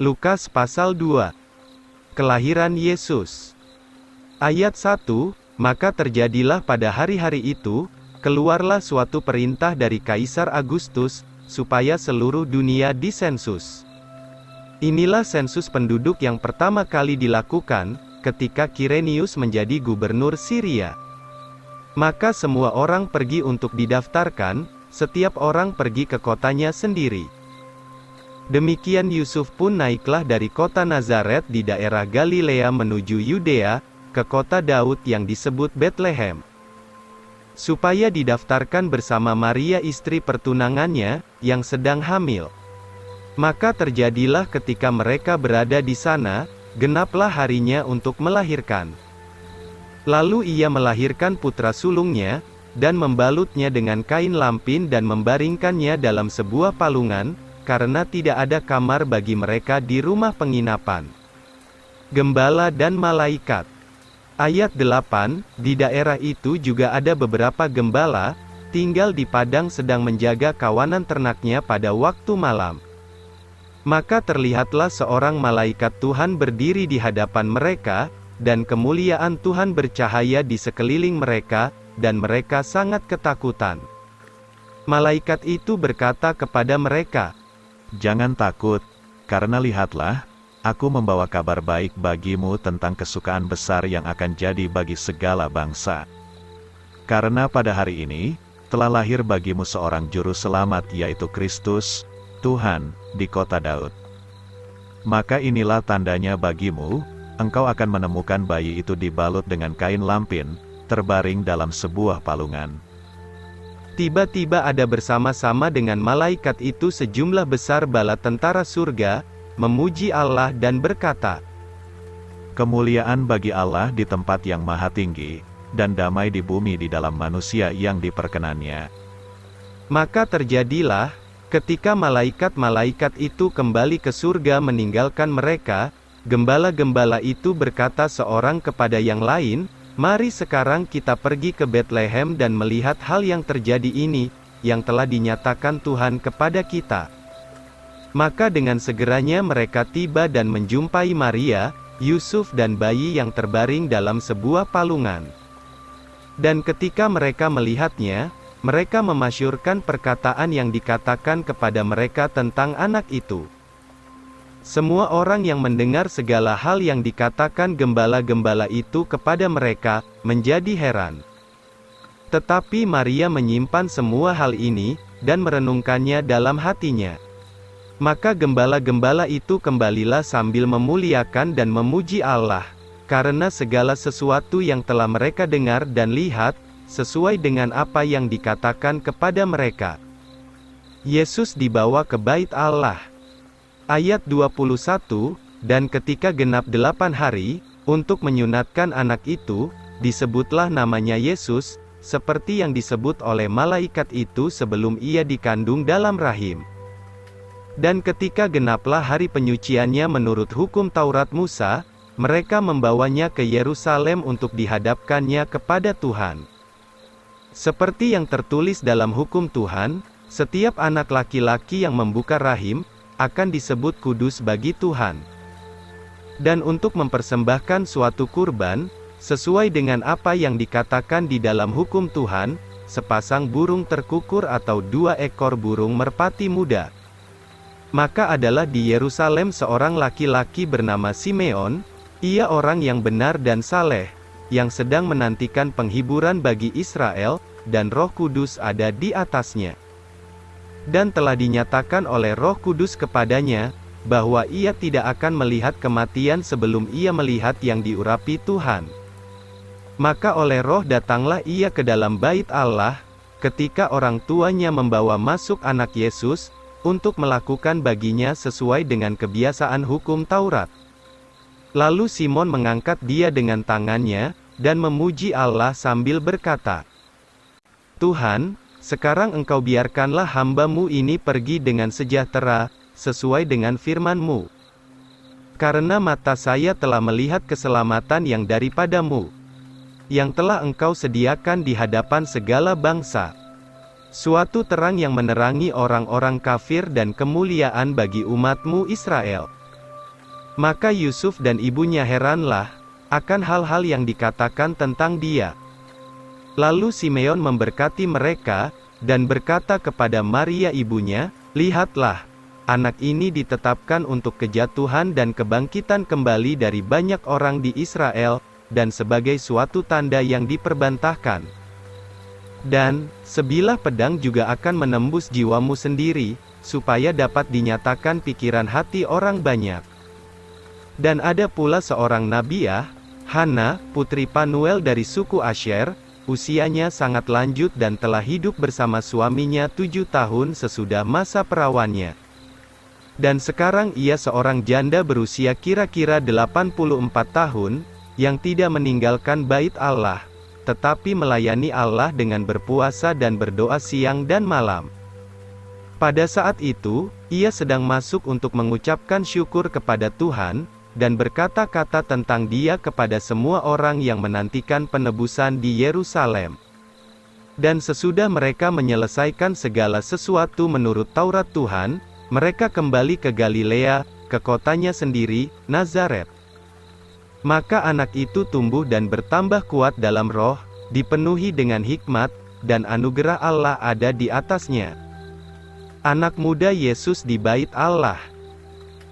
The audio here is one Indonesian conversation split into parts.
Lukas pasal 2. Kelahiran Yesus. Ayat 1, maka terjadilah pada hari-hari itu, keluarlah suatu perintah dari Kaisar Agustus, supaya seluruh dunia disensus. Inilah sensus penduduk yang pertama kali dilakukan, ketika Kirenius menjadi gubernur Syria. Maka semua orang pergi untuk didaftarkan, setiap orang pergi ke kotanya sendiri. Demikian Yusuf pun naiklah dari kota Nazaret di daerah Galilea menuju Yudea, ke kota Daud yang disebut Betlehem, supaya didaftarkan bersama Maria istri pertunangannya, yang sedang hamil. Maka terjadilah ketika mereka berada di sana, genaplah harinya untuk melahirkan. Lalu ia melahirkan putra sulungnya, dan membalutnya dengan kain lampin dan membaringkannya dalam sebuah palungan, karena tidak ada kamar bagi mereka di rumah penginapan. Gembala dan malaikat. Ayat 8, di daerah itu juga ada beberapa gembala, tinggal di padang sedang menjaga kawanan ternaknya pada waktu malam. Maka terlihatlah seorang malaikat Tuhan berdiri di hadapan mereka, dan kemuliaan Tuhan bercahaya di sekeliling mereka, dan mereka sangat ketakutan. Malaikat itu berkata kepada mereka, "Jangan takut, karena lihatlah, aku membawa kabar baik bagimu tentang kesukaan besar yang akan jadi bagi segala bangsa. Karena pada hari ini, telah lahir bagimu seorang juru selamat yaitu Kristus, Tuhan, di kota Daud. Maka inilah tandanya bagimu, engkau akan menemukan bayi itu dibalut dengan kain lampin, terbaring dalam sebuah palungan." Tiba-tiba ada bersama-sama dengan malaikat itu sejumlah besar bala tentara surga, memuji Allah dan berkata, "Kemuliaan bagi Allah di tempat yang maha tinggi, dan damai di bumi di dalam manusia yang diperkenannya." Maka terjadilah, ketika malaikat-malaikat itu kembali ke surga meninggalkan mereka, gembala-gembala itu berkata seorang kepada yang lain, "Mari sekarang kita pergi ke Betlehem dan melihat hal yang terjadi ini, yang telah dinyatakan Tuhan kepada kita." Maka dengan segeranya mereka tiba dan menjumpai Maria, Yusuf dan bayi yang terbaring dalam sebuah palungan. Dan ketika mereka melihatnya, mereka memasyurkan perkataan yang dikatakan kepada mereka tentang anak itu. Semua orang yang mendengar segala hal yang dikatakan gembala-gembala itu kepada mereka, menjadi heran. Tetapi Maria menyimpan semua hal ini, dan merenungkannya dalam hatinya. Maka gembala-gembala itu kembalilah sambil memuliakan dan memuji Allah, karena segala sesuatu yang telah mereka dengar dan lihat, sesuai dengan apa yang dikatakan kepada mereka. Yesus dibawa ke bait Allah. Ayat 21, dan ketika genap 8 hari, untuk menyunatkan anak itu, disebutlah namanya Yesus, seperti yang disebut oleh malaikat itu sebelum ia dikandung dalam rahim. Dan ketika genaplah hari penyuciannya menurut hukum Taurat Musa, mereka membawanya ke Yerusalem untuk dihadapkannya kepada Tuhan. Seperti yang tertulis dalam hukum Tuhan, setiap anak laki-laki yang membuka rahim, akan disebut kudus bagi Tuhan. Dan untuk mempersembahkan suatu kurban, sesuai dengan apa yang dikatakan di dalam hukum Tuhan, sepasang burung terkukur atau 2 ekor burung merpati muda. Maka adalah di Yerusalem seorang laki-laki bernama Simeon, ia orang yang benar dan saleh, yang sedang menantikan penghiburan bagi Israel, dan Roh Kudus ada di atasnya. Dan telah dinyatakan oleh Roh Kudus kepadanya, bahwa ia tidak akan melihat kematian sebelum ia melihat yang diurapi Tuhan. Maka oleh Roh datanglah ia ke dalam bait Allah, ketika orang tuanya membawa masuk anak Yesus, untuk melakukan baginya sesuai dengan kebiasaan hukum Taurat. Lalu Simon mengangkat dia dengan tangannya, dan memuji Allah sambil berkata, "Tuhan, sekarang engkau biarkanlah hamba-Mu ini pergi dengan sejahtera, sesuai dengan firman-Mu. Karena mata saya telah melihat keselamatan yang daripada-Mu, yang telah engkau sediakan di hadapan segala bangsa. Suatu terang yang menerangi orang-orang kafir dan kemuliaan bagi umat-Mu Israel." Maka Yusuf dan ibunya heranlah akan hal-hal yang dikatakan tentang dia. Lalu Simeon memberkati mereka, dan berkata kepada Maria ibunya, "Lihatlah, anak ini ditetapkan untuk kejatuhan dan kebangkitan kembali dari banyak orang di Israel, dan sebagai suatu tanda yang diperbantahkan. Dan, sebilah pedang juga akan menembus jiwamu sendiri, supaya dapat dinyatakan pikiran hati orang banyak." Dan ada pula seorang nabiah, Hana, putri Panuel dari suku Asher, usianya sangat lanjut dan telah hidup bersama suaminya 7 tahun sesudah masa perawannya. Dan sekarang ia seorang janda berusia kira-kira 84 tahun, yang tidak meninggalkan bait Allah, tetapi melayani Allah dengan berpuasa dan berdoa siang dan malam. Pada saat itu, ia sedang masuk untuk mengucapkan syukur kepada Tuhan, dan berkata-kata tentang dia kepada semua orang yang menantikan penebusan di Yerusalem. Dan sesudah mereka menyelesaikan segala sesuatu menurut Taurat Tuhan, mereka kembali ke Galilea, ke kotanya sendiri, Nazaret. Maka anak itu tumbuh dan bertambah kuat dalam roh, dipenuhi dengan hikmat, dan anugerah Allah ada di atasnya. Anak muda Yesus di bait Allah.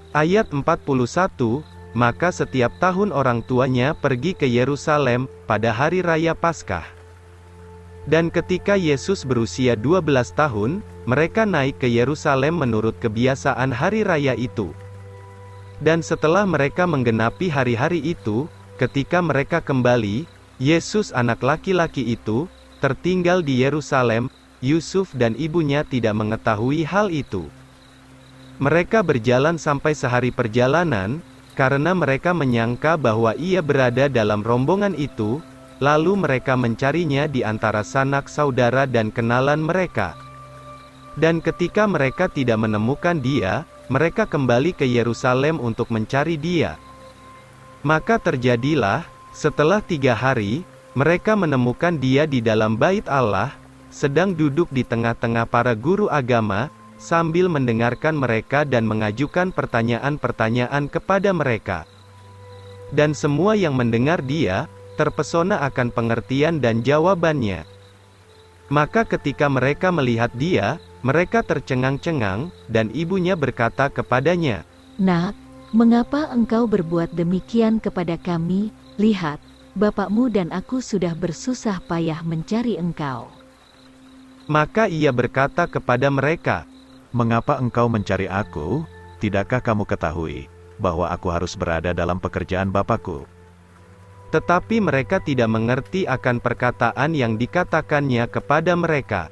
Ayat 41, maka setiap tahun orang tuanya pergi ke Yerusalem, pada hari raya Paskah. Dan ketika Yesus berusia 12 tahun, mereka naik ke Yerusalem menurut kebiasaan hari raya itu. Dan setelah mereka menggenapi hari-hari itu, ketika mereka kembali, Yesus anak laki-laki itu, tertinggal di Yerusalem. Yusuf dan ibunya tidak mengetahui hal itu. Mereka berjalan sampai sehari perjalanan, karena mereka menyangka bahwa ia berada dalam rombongan itu, lalu mereka mencarinya di antara sanak saudara dan kenalan mereka. Dan ketika mereka tidak menemukan dia, mereka kembali ke Yerusalem untuk mencari dia. Maka terjadilah, setelah 3 hari, mereka menemukan dia di dalam bait Allah, sedang duduk di tengah-tengah para guru agama, sambil mendengarkan mereka dan mengajukan pertanyaan-pertanyaan kepada mereka. Dan semua yang mendengar dia, terpesona akan pengertian dan jawabannya. Maka ketika mereka melihat dia, mereka tercengang-cengang, dan ibunya berkata kepadanya, "Nak, mengapa engkau berbuat demikian kepada kami? Lihat, bapakmu dan aku sudah bersusah payah mencari engkau." Maka ia berkata kepada mereka, "Mengapa engkau mencari aku? Tidakkah kamu ketahui bahwa aku harus berada dalam pekerjaan Bapakku?" Tetapi mereka tidak mengerti akan perkataan yang dikatakannya kepada mereka.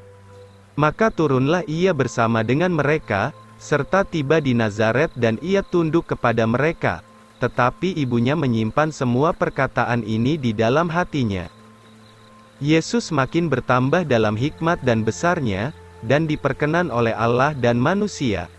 Maka turunlah ia bersama dengan mereka, serta tiba di Nazaret dan ia tunduk kepada mereka. Tetapi ibunya menyimpan semua perkataan ini di dalam hatinya. Yesus makin bertambah dalam hikmat dan besarnya, dan diperkenan oleh Allah dan manusia.